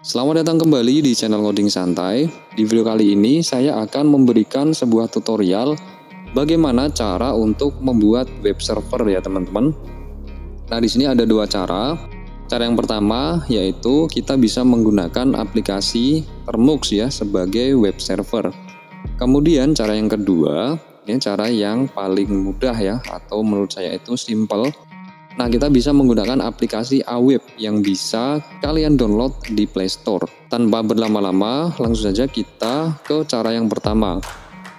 Selamat datang kembali di channel Ngoding Santai. Di video kali ini saya akan memberikan sebuah tutorial bagaimana cara untuk membuat web server ya teman-teman. Nah, di sini ada dua cara. Cara yang pertama yaitu kita bisa menggunakan aplikasi Termux ya sebagai web server. Kemudian cara yang kedua, ini cara yang paling mudah ya, atau menurut saya itu simple. Nah, kita bisa menggunakan aplikasi Aweb yang bisa kalian download di Play Store. Tanpa berlama-lama, langsung saja kita ke cara yang pertama.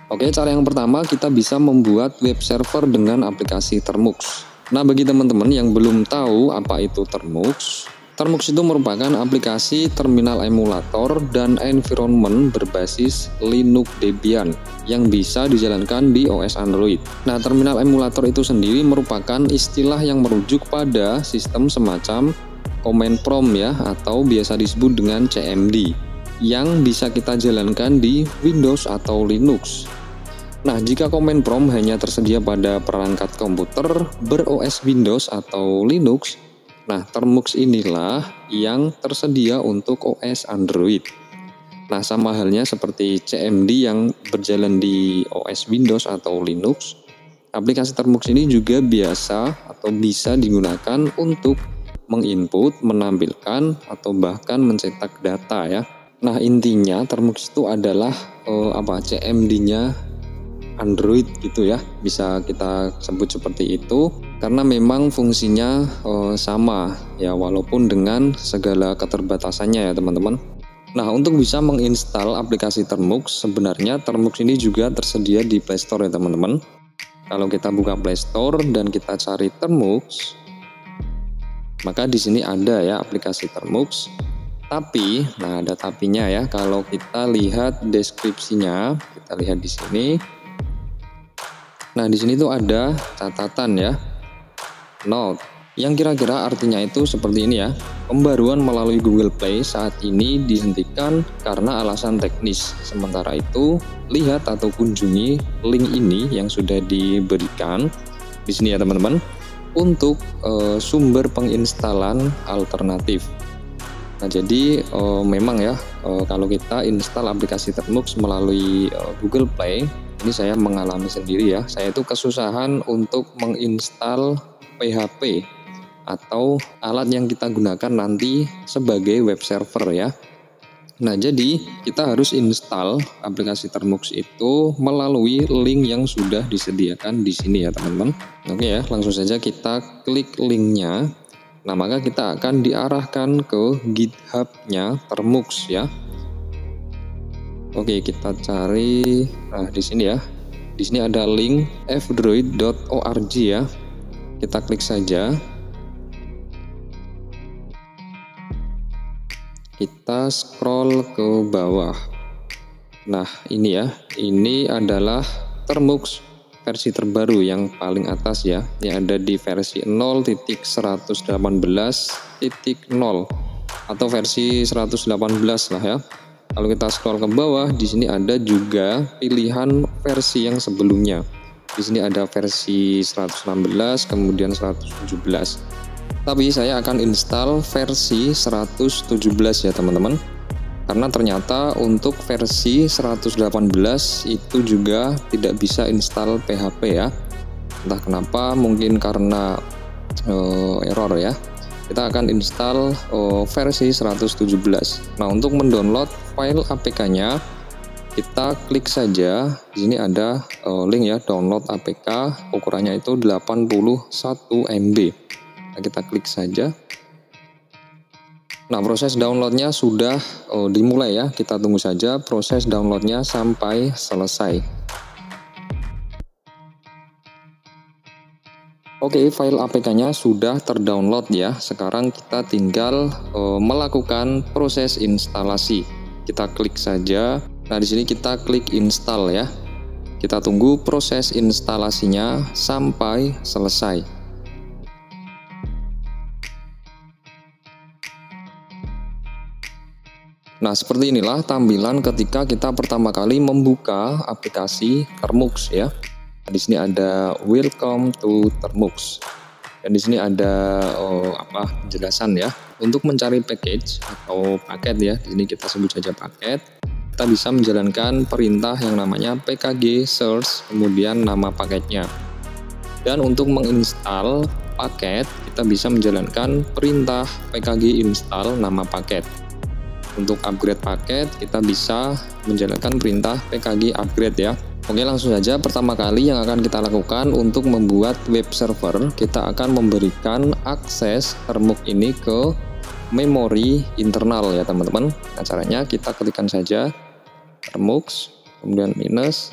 Oke, cara yang pertama kita bisa membuat web server dengan aplikasi Termux. Nah, bagi teman-teman yang belum tahu apa itu Termux, Termux itu merupakan aplikasi terminal emulator dan environment berbasis Linux Debian yang bisa dijalankan di OS Android. Nah, terminal emulator itu sendiri merupakan istilah yang merujuk pada sistem semacam command prompt ya, atau biasa disebut dengan CMD, yang bisa kita jalankan di Windows atau Linux. Nah, jika command prompt hanya tersedia pada perangkat komputer ber-OS Windows atau Linux, nah, Termux inilah yang tersedia untuk OS Android. Nah, sama halnya seperti CMD yang berjalan di OS Windows atau Linux, aplikasi Termux ini juga biasa atau bisa digunakan untuk menginput, menampilkan, atau bahkan mencetak data ya. Nah, intinya Termux itu adalah CMD-nya Android gitu ya, bisa kita sebut seperti itu karena memang fungsinya sama ya, walaupun dengan segala keterbatasannya ya teman-teman. Nah, untuk bisa menginstal aplikasi Termux, sebenarnya Termux ini juga tersedia di Play Store ya teman-teman. Kalau kita buka Play Store dan kita cari Termux, maka di sini ada ya aplikasi Termux. Tapi, nah ada tapinya ya, kalau kita lihat deskripsinya, kita lihat di sini. Nah, di sini tuh ada catatan ya, note, yang kira-kira artinya itu seperti ini ya. Pembaruan melalui Google Play saat ini dihentikan karena alasan teknis. Sementara itu, lihat atau kunjungi link ini yang sudah diberikan di sini ya teman-teman, untuk sumber penginstalan alternatif. Nah, jadi memang ya, kalau kita install aplikasi Termux melalui Google Play, ini saya mengalami sendiri ya, saya itu kesusahan untuk menginstal PHP atau alat yang kita gunakan nanti sebagai web server ya. Nah, jadi kita harus install aplikasi Termux itu melalui link yang sudah disediakan di sini ya teman-teman. Oke ya, langsung saja kita klik linknya. Nah, maka kita akan diarahkan ke GitHub-nya Termux ya. Oke, kita cari, nah di sini ya. Di sini ada link fdroid.org ya. Kita klik saja. Kita scroll ke bawah. Nah, ini ya. Ini adalah Termux versi terbaru yang paling atas ya. Yang ada di versi 0.118.0 atau versi 118 lah ya. Kalau kita scroll ke bawah, di sini ada juga pilihan versi yang sebelumnya. Di sini ada versi 116, kemudian 117. Tapi saya akan install versi 117 ya teman-teman. Karena ternyata untuk versi 118 itu juga tidak bisa install PHP ya. Entah kenapa, mungkin karena error ya. Kita akan install versi 117. Nah, untuk mendownload file APK-nya, kita klik saja. Di sini ada link ya, download APK, ukurannya itu 81 MB. Nah, kita klik saja. Nah, proses downloadnya sudah dimulai ya. Kita tunggu saja proses downloadnya sampai selesai. Oke, file APK-nya sudah terdownload ya. Sekarang kita tinggal melakukan proses instalasi. Kita klik saja. Nah, di sini kita klik install ya. Kita tunggu proses instalasinya sampai selesai. Nah, seperti inilah tampilan ketika kita pertama kali membuka aplikasi Termux ya. Di sini ada welcome to Termux. Dan di sini ada penjelasan ya. untuk mencari package atau paket ya, di sini kita sebut saja paket, kita bisa menjalankan perintah yang namanya pkg search, kemudian nama paketnya. Dan untuk menginstal paket, kita bisa menjalankan perintah pkg install nama paket. Untuk upgrade paket, kita bisa menjalankan perintah pkg upgrade ya. Oke, langsung saja. Pertama kali yang akan kita lakukan untuk membuat web server, kita akan memberikan akses termux ini ke memori internal ya teman-teman. Nah, caranya kita ketikkan saja termux, kemudian minus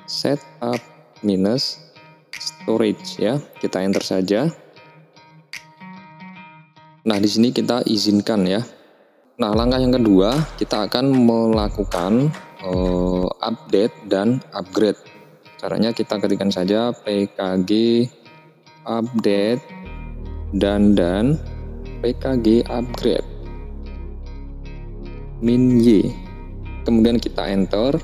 setup minus storage ya. Kita enter saja. Nah, di sini kita izinkan ya. Nah, langkah yang kedua, kita akan melakukan update dan upgrade. Caranya kita ketikkan saja pkg update dan pkg upgrade min y. Kemudian kita enter.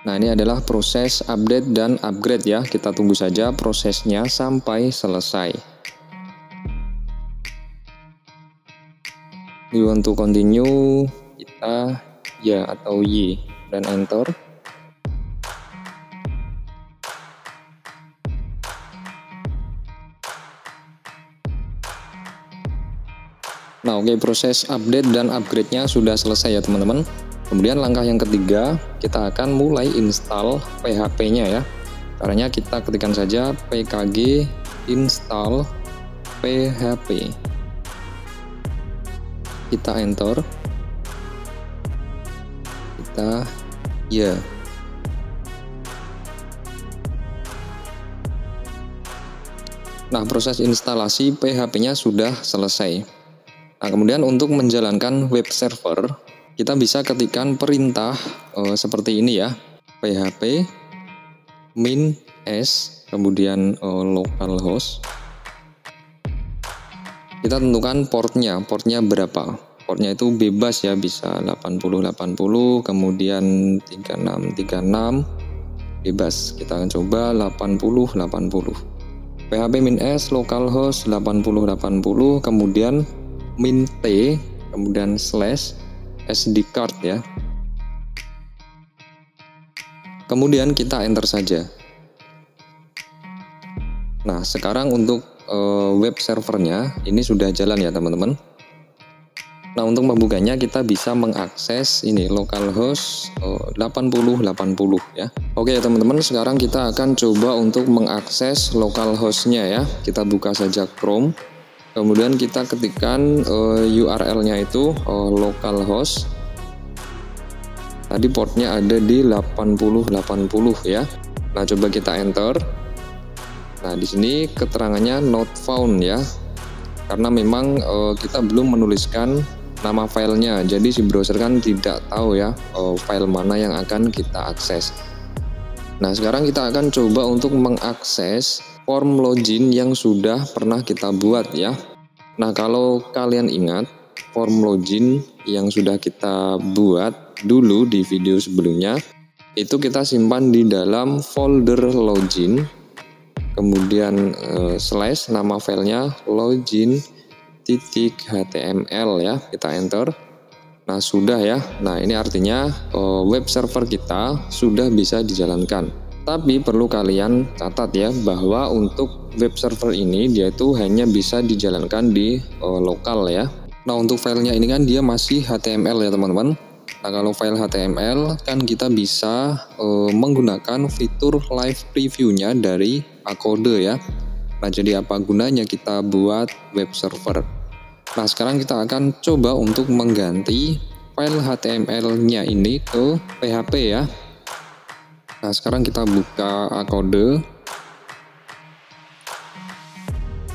Nah, ini adalah proses update dan upgrade ya. Kita tunggu saja prosesnya sampai selesai. We want to continue, kita ya atau y dan enter. Nah, oke, proses update dan upgrade-nya sudah selesai ya teman-teman. Kemudian langkah yang ketiga, kita akan mulai install PHP-nya ya. Caranya kita ketikkan saja pkg install PHP. Kita enter, kita ya. Nah, proses instalasi PHP-nya sudah selesai. Nah, kemudian untuk menjalankan web server, kita bisa ketikkan perintah seperti ini ya, php min s, kemudian localhost. Kita tentukan portnya berapa. Portnya itu bebas ya, bisa 8080, kemudian 3636, bebas. Kita akan coba 8080. php min s localhost 8080, kemudian min t, kemudian slash sd card ya. Kemudian kita enter saja. Nah, sekarang untuk web servernya ini sudah jalan ya teman-teman. Nah, untuk membukanya kita bisa mengakses ini localhost 8080 ya. Oke ya teman-teman, sekarang kita akan coba untuk mengakses localhost-nya ya. Kita buka saja Chrome. Kemudian kita ketikkan URL-nya itu localhost. Tadi portnya ada di 8080 ya. Nah, coba kita enter. Nah, di sini keterangannya not found ya. Karena memang kita belum menuliskan nama filenya. Jadi si browser kan tidak tahu ya file mana yang akan kita akses. Nah, sekarang kita akan coba untuk mengakses form login yang sudah pernah kita buat ya. Nah, kalau kalian ingat form login yang sudah kita buat dulu di video sebelumnya, itu kita simpan di dalam folder login, kemudian slash nama filenya login.html ya, kita enter. Nah, sudah ya. Nah, ini artinya web server kita sudah bisa dijalankan. Tapi perlu kalian catat ya, bahwa untuk web server ini dia itu hanya bisa dijalankan di lokal ya. Nah, untuk filenya ini kan dia masih HTML ya teman-teman. Nah, kalau file HTML kan kita bisa menggunakan fitur live preview-nya dari Acode ya. Nah, jadi apa gunanya kita buat web server? Nah, sekarang kita akan coba untuk mengganti file HTML-nya ini ke PHP ya. Nah, sekarang kita buka Acode.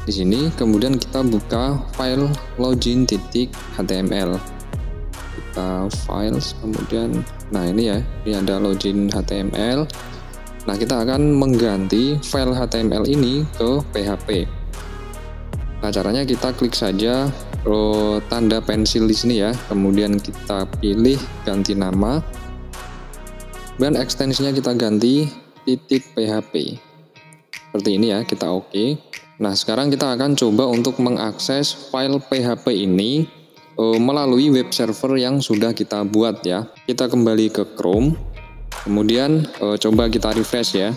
Di sini kemudian kita buka file login.html. Kita files, kemudian nah ini ya, ini ada login HTML. Nah, kita akan mengganti file HTML ini ke PHP. Nah, caranya kita klik saja tanda pensil di sini ya, kemudian kita pilih ganti nama, dan ekstensinya kita ganti .php seperti ini ya, kita oke. Nah, sekarang kita akan coba untuk mengakses file PHP ini melalui web server yang sudah kita buat ya. Kita kembali ke Chrome, kemudian coba kita refresh ya.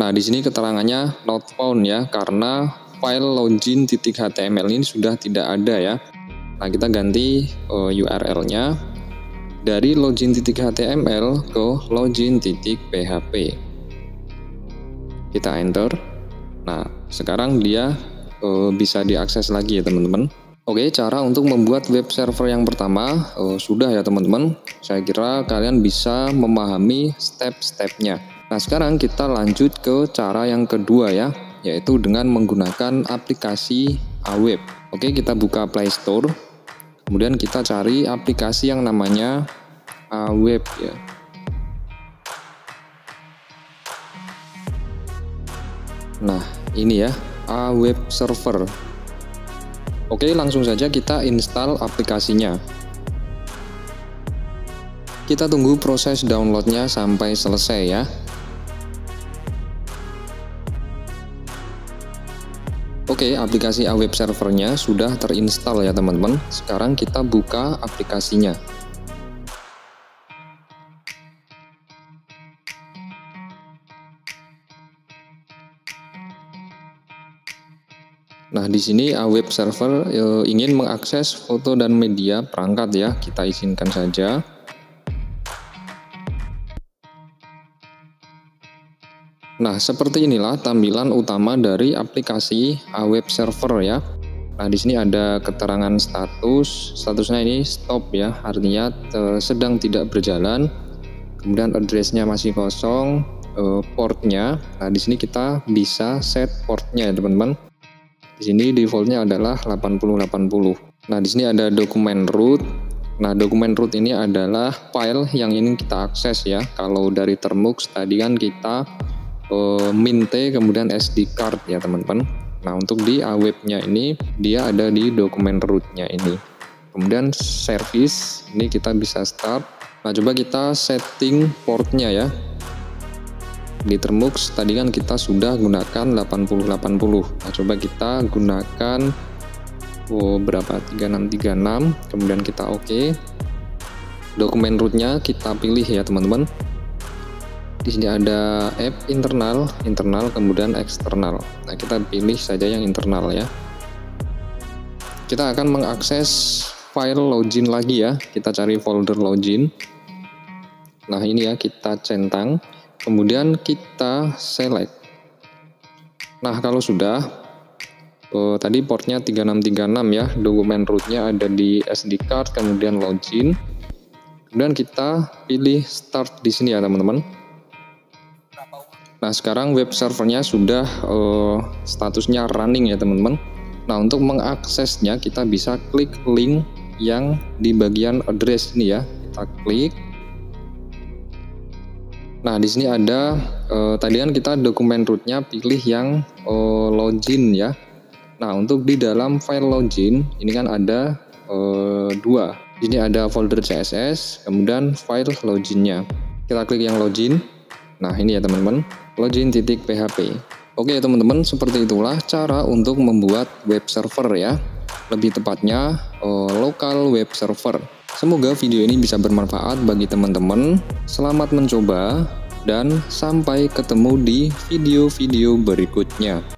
Nah, di sini keterangannya not found ya, karena file login.html ini sudah tidak ada ya. Nah, kita ganti URL-nya dari login.html ke login.php. Kita enter. Nah, sekarang dia bisa diakses lagi ya teman-teman. Oke, cara untuk membuat web server yang pertama sudah ya teman-teman. Saya kira kalian bisa memahami step-stepnya. Nah, sekarang kita lanjut ke cara yang kedua ya, yaitu dengan menggunakan aplikasi Aweb. Oke, kita buka Play Store. Kemudian kita cari aplikasi yang namanya Aweb ya. Nah, ini ya, Aweb Server. Oke, langsung saja kita install aplikasinya. Kita tunggu proses downloadnya sampai selesai ya. Oke, aplikasi Aweb Servernya sudah terinstall ya teman-teman. Sekarang kita buka aplikasinya. Nah, di sini Aweb Server ingin mengakses foto dan media perangkat ya. Kita izinkan saja. Nah, seperti inilah tampilan utama dari aplikasi Aweb Server ya. Nah, di sini ada keterangan statusnya ini stop ya, artinya sedang tidak berjalan. Kemudian address-nya masih kosong, portnya. Nah, di sini kita bisa set portnya ya teman-teman. Di sini defaultnya adalah 8080. Nah, di sini ada dokumen root. Nah, dokumen root ini adalah file yang ingin kita akses ya. Kalau dari Termux tadi kan kita minte kemudian SD card ya teman-teman. Nah, untuk di Awebnya ini dia ada di dokumen rootnya ini. Kemudian service ini kita bisa start. Nah, coba kita setting portnya ya. Di Termux tadi kan kita sudah gunakan 8080. Nah, coba kita gunakan berapa 3636, kemudian kita oke. Dokumen rootnya kita pilih ya teman-teman. Di sini ada app internal, kemudian eksternal. Nah, kita pilih saja yang internal ya. Kita akan mengakses file login lagi ya. Kita cari folder login. Nah, ini ya, kita centang. Kemudian kita select. Nah, kalau sudah tadi portnya 3636 ya, dokumen rootnya ada di SD card, kemudian login. Kemudian kita pilih start di sini ya teman-teman. Nah, sekarang web servernya sudah statusnya running ya teman-teman. Nah, untuk mengaksesnya kita bisa klik link yang di bagian address ini ya. Kita klik. Nah, di sini ada tadi kan kita dokumen rootnya pilih yang login ya. Nah, untuk di dalam file login ini kan ada dua. Di sini ada folder CSS, kemudian file loginnya. Kita klik yang login. Nah, ini ya teman-teman, login.php. Oke teman-teman, seperti itulah cara untuk membuat web server ya. Lebih tepatnya local web server. Semoga video ini bisa bermanfaat bagi teman-teman. Selamat mencoba dan sampai ketemu di video-video berikutnya.